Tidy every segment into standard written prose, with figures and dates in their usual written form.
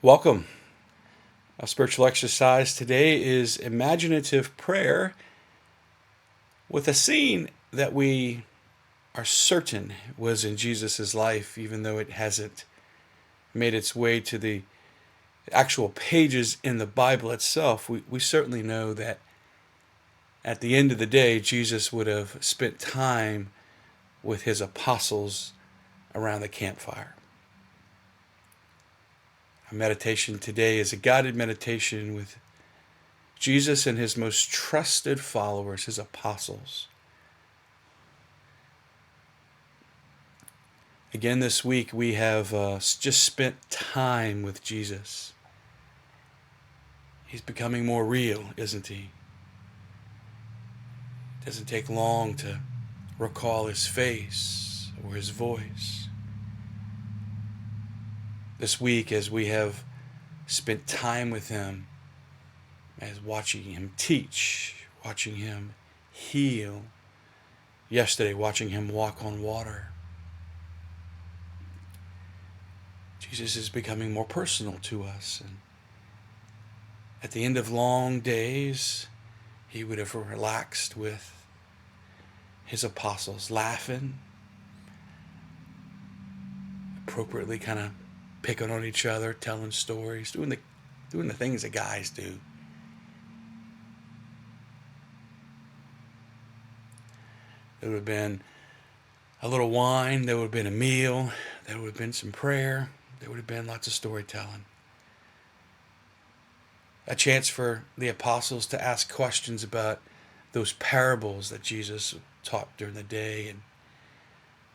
Welcome. Our spiritual exercise today is imaginative prayer with a scene that we are certain was in Jesus' life, even though it hasn't made its way to the actual pages in the Bible itself. We certainly know that at the end of the day, Jesus would have spent time with his apostles around the campfire. Our meditation today is a guided meditation with Jesus and his most trusted followers, his apostles. Again, this week we have just spent time with Jesus. He's becoming more real, isn't he? It doesn't take long to recall his face or his voice. This week, as we have spent time with him, as watching him teach, watching him heal, yesterday watching him walk on water, Jesus is becoming more personal to us. And at the end of long days, he would have relaxed with his apostles, laughing, appropriately kind of picking on each other, telling stories, doing the things that guys do. There would have been a little wine, there would have been a meal, there would have been some prayer, there would have been lots of storytelling. A chance for the apostles to ask questions about those parables that Jesus taught during the day, and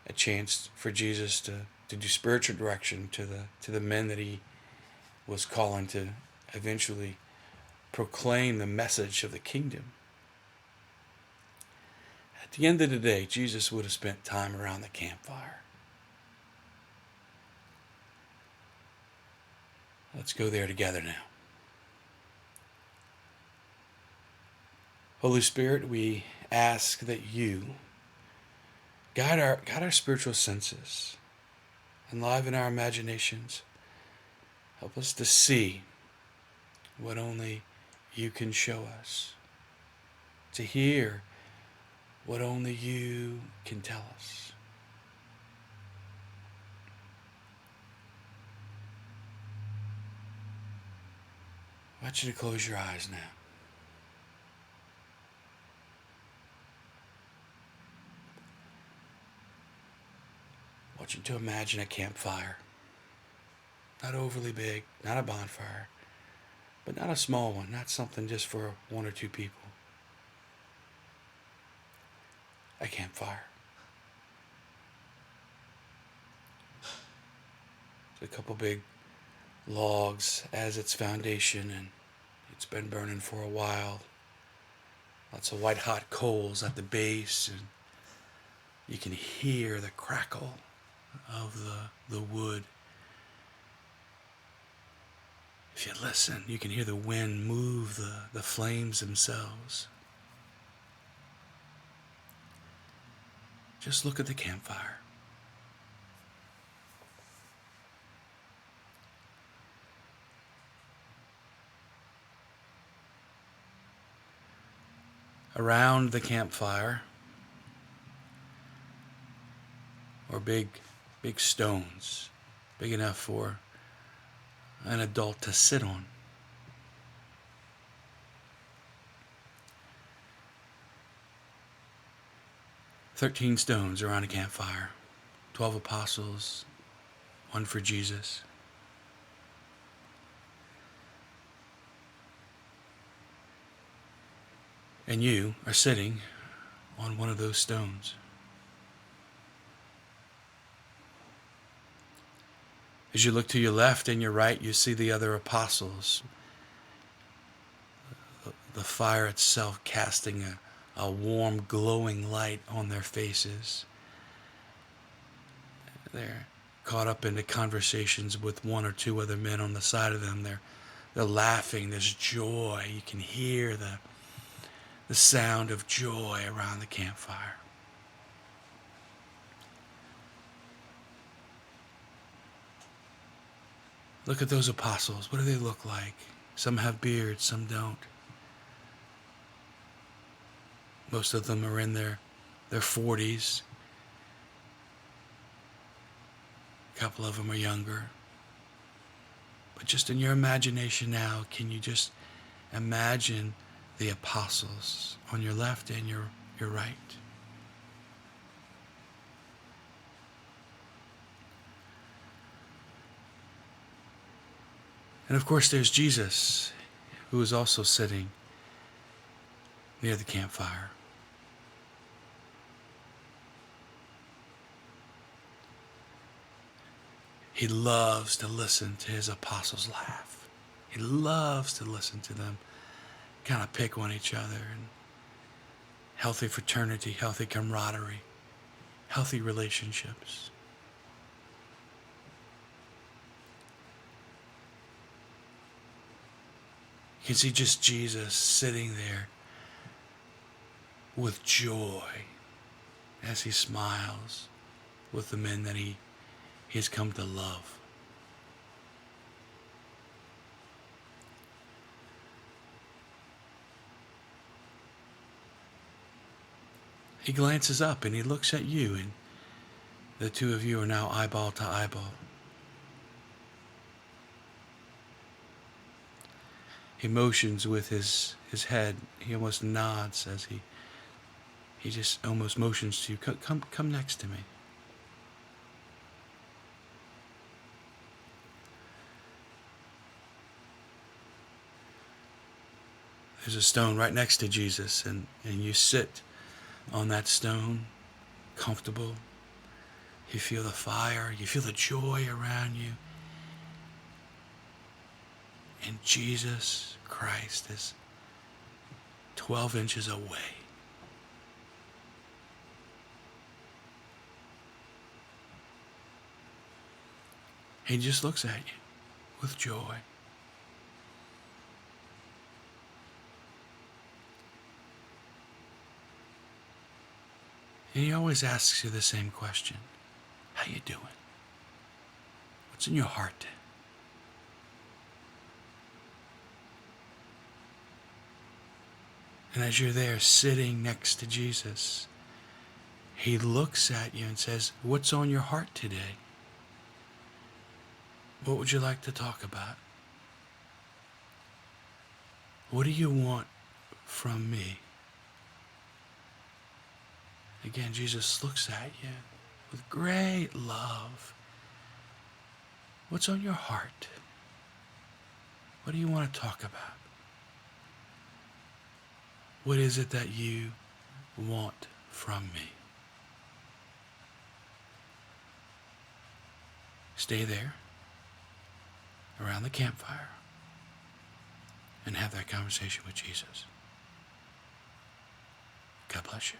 a chance for Jesus to do spiritual direction to the men that he was calling to eventually proclaim the message of the kingdom. At the end of the day, Jesus would have spent time around the campfire. Let's go there together now. Holy Spirit, we ask that you guide our spiritual senses, enliven our imaginations, help us to see what only you can show us, to hear what only you can tell us. I want you to close your eyes now. I want you to imagine a campfire. Not overly big, not a bonfire, but not a small one, not something just for one or two people. A campfire. A couple big logs as its foundation, and it's been burning for a while. Lots of white hot coals at the base, and you can hear the crackle of the wood. If you listen, you can hear the wind move the flames themselves. Just look at the campfire. Around the campfire are big stones, big enough for an adult to sit on. "13 stones around a campfire, 12 apostles, one for Jesus. And you are sitting on one of those stones. As you look to your left and your right, you see the other apostles. The fire itself casting a warm, glowing light on their faces. They're caught up into conversations with one or two other men on the side of them. They're laughing. There's joy. You can hear the sound of joy around the campfire. Look at those apostles. What do they look like? Some have beards, some don't. Most of them are in their 40s. A couple of them are younger. But just in your imagination now, can you just imagine the apostles on your left and your right? And of course there's Jesus, who is also sitting near the campfire. He loves to listen to his apostles laugh. He loves to listen to them kind of pick on each other. And healthy fraternity, healthy camaraderie, healthy relationships. You can see just Jesus sitting there with joy as he smiles with the men that he has come to love. He glances up and he looks at you, and the two of you are now eyeball to eyeball. He motions with his head. He almost nods as he just almost motions to you. Come next to me. There's a stone right next to Jesus, and you sit on that stone, comfortable. You feel the fire, you feel the joy around you. And Jesus Christ is 12 inches away. He just looks at you with joy. And he always asks you the same question. How you doing? What's in your heart? And as you're there sitting next to Jesus, he looks at you and says, what's on your heart today? What would you like to talk about? What do you want from me? Again, Jesus looks at you with great love. What's on your heart? What do you want to talk about? What is it that you want from me? Stay there around the campfire and have that conversation with Jesus. God bless you.